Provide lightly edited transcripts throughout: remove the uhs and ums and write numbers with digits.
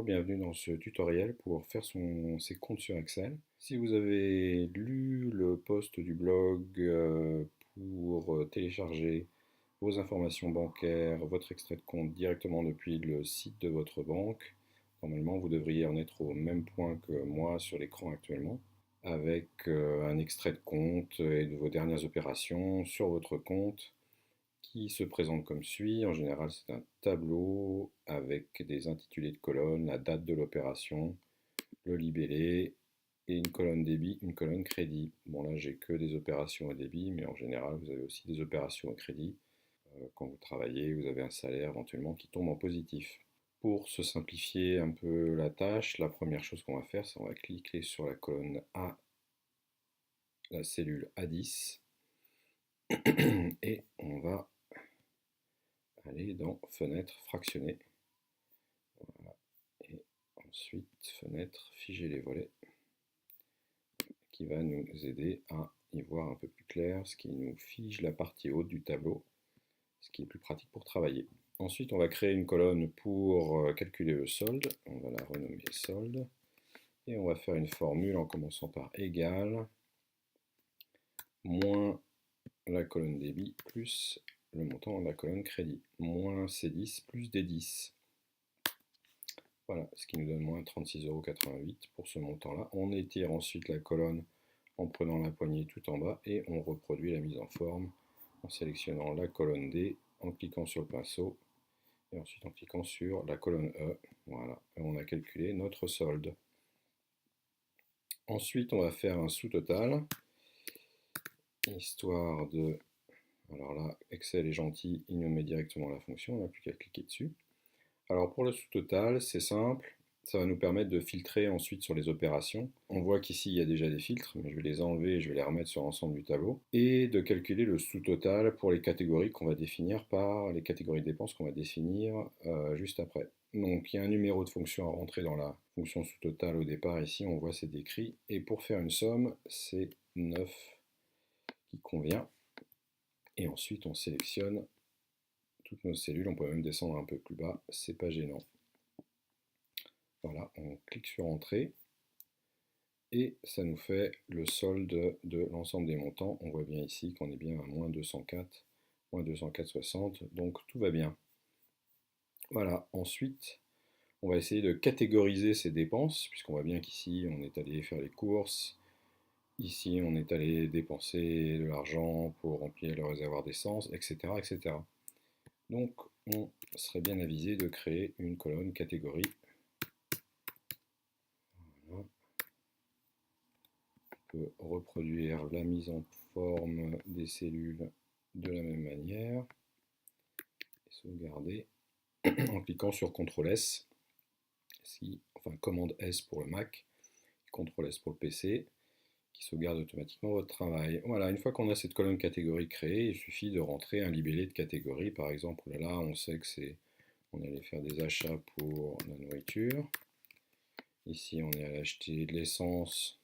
bienvenue dans ce tutoriel pour faire ses comptes sur Excel. Si vous avez lu le post du blog pour télécharger vos informations bancaires, votre extrait de compte directement depuis le site de votre banque, normalement vous devriez en être au même point que moi sur l'écran actuellement, avec un extrait de compte et de vos dernières opérations sur votre compte qui se présente comme suit. En général, c'est un tableau avec des intitulés de colonnes, la date de l'opération, le libellé et une colonne débit, une colonne crédit. Bon, là, j'ai que des opérations à débit, mais en général, vous avez aussi des opérations à crédit. Quand vous travaillez, vous avez un salaire éventuellement qui tombe en positif. Pour se simplifier un peu la tâche, la première chose qu'on va faire, c'est qu'on va cliquer sur la colonne A, la cellule A10, et on va aller dans Fenêtre fractionnée. Voilà. Et ensuite, fenêtre, figer les volets, qui va nous aider à y voir un peu plus clair, ce qui nous fige la partie haute du tableau, ce qui est plus pratique pour travailler. Ensuite, on va créer une colonne pour calculer le solde. On va la renommer solde. Et on va faire une formule en commençant par égal, moins la colonne débit, plus le montant de la colonne crédit, moins C10 plus D10. Voilà, ce qui nous donne moins 36,88 € pour ce montant-là. On étire ensuite la colonne en prenant la poignée tout en bas et on reproduit la mise en forme en sélectionnant la colonne D, en cliquant sur le pinceau et ensuite en cliquant sur la colonne E. Voilà, et on a calculé notre solde. Ensuite, on va faire un sous-total, histoire de... Alors là, Excel est gentil, il nous met directement la fonction, on n'a plus qu'à cliquer dessus. Alors pour le sous-total, c'est simple, ça va nous permettre de filtrer ensuite sur les opérations. On voit qu'ici il y a déjà des filtres, mais je vais les enlever et je vais les remettre sur l'ensemble du tableau. Et de calculer le sous-total pour les catégories qu'on va définir par les catégories de dépenses qu'on va définir juste après. Donc il y a un numéro de fonction à rentrer dans la fonction sous-total au départ, ici on voit c'est décrit. Et pour faire une somme, c'est 9 qui convient. Et ensuite on sélectionne toutes nos cellules, on peut même descendre un peu plus bas, c'est pas gênant. Voilà, on clique sur Entrée et ça nous fait le solde de l'ensemble des montants. On voit bien ici qu'on est bien à moins 204, moins 204,60, donc tout va bien. Voilà, ensuite on va essayer de catégoriser ces dépenses, puisqu'on voit bien qu'ici on est allé faire les courses, ici on est allé dépenser de l'argent pour remplir le réservoir d'essence, etc., etc. Donc on serait bien avisé de créer une colonne catégorie. Voilà. On peut reproduire la mise en forme des cellules de la même manière et sauvegarder en cliquant sur CTRL S, enfin commande S pour le Mac, CTRL S pour le PC, qui sauvegarde automatiquement votre travail. Voilà, une fois qu'on a cette colonne catégorie créée, il suffit de rentrer un libellé de catégorie. Par exemple, là, on sait que on allait faire des achats pour la nourriture. Ici, on est allé acheter de l'essence,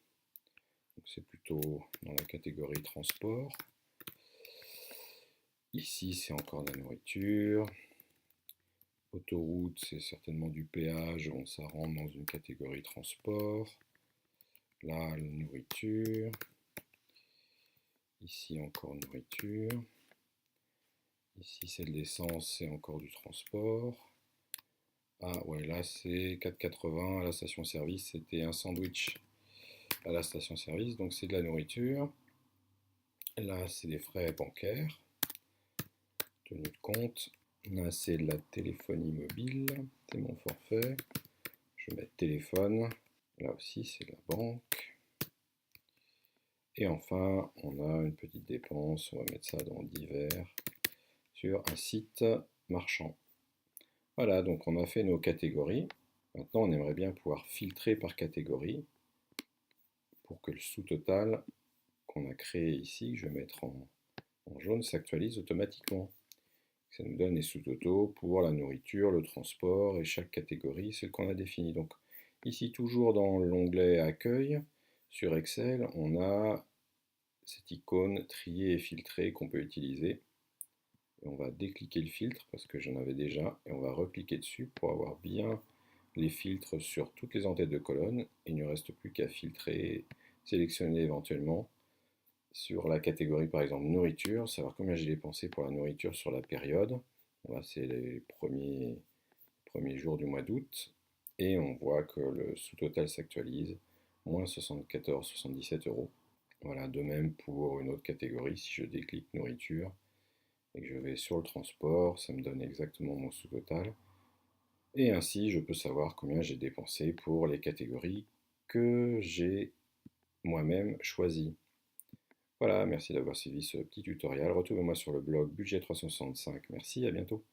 donc c'est plutôt dans la catégorie transport. Ici, c'est encore de la nourriture. Autoroute, c'est certainement du péage, bon, ça rentre dans une catégorie transport. Là, la nourriture. Ici, encore nourriture. Ici, c'est de l'essence, c'est encore du transport. Ah ouais, là, c'est 4,80 à la station-service. C'était un sandwich à la station-service, donc c'est de la nourriture. Là, c'est des frais bancaires, tenue de compte. Là, c'est de la téléphonie mobile, c'est mon forfait. Je vais mettre téléphone. Là aussi, c'est la banque. Et enfin, on a une petite dépense, on va mettre ça dans divers, sur un site marchand. Voilà, donc on a fait nos catégories. Maintenant, on aimerait bien pouvoir filtrer par catégorie pour que le sous-total qu'on a créé ici, que je vais mettre en jaune, s'actualise automatiquement. Ça nous donne les sous-totaux pour la nourriture, le transport et chaque catégorie, celle qu'on a définie. Donc ici, toujours dans l'onglet Accueil, sur Excel, on a cette icône trier et filtrer qu'on peut utiliser. Et on va décliquer le filtre parce que j'en avais déjà et on va recliquer dessus pour avoir bien les filtres sur toutes les en-têtes de colonne. Il ne reste plus qu'à filtrer, sélectionner éventuellement sur la catégorie par exemple nourriture, savoir combien j'ai dépensé pour la nourriture sur la période. Là, c'est les premiers jours du mois d'août. Et on voit que le sous-total s'actualise, moins 74,77 euros. Voilà, de même pour une autre catégorie, si je déclique nourriture et que je vais sur le transport, ça me donne exactement mon sous-total. Et ainsi, je peux savoir combien j'ai dépensé pour les catégories que j'ai moi-même choisies. Voilà, merci d'avoir suivi ce petit tutoriel. Retrouvez-moi sur le blog Budget 365. Merci, à bientôt.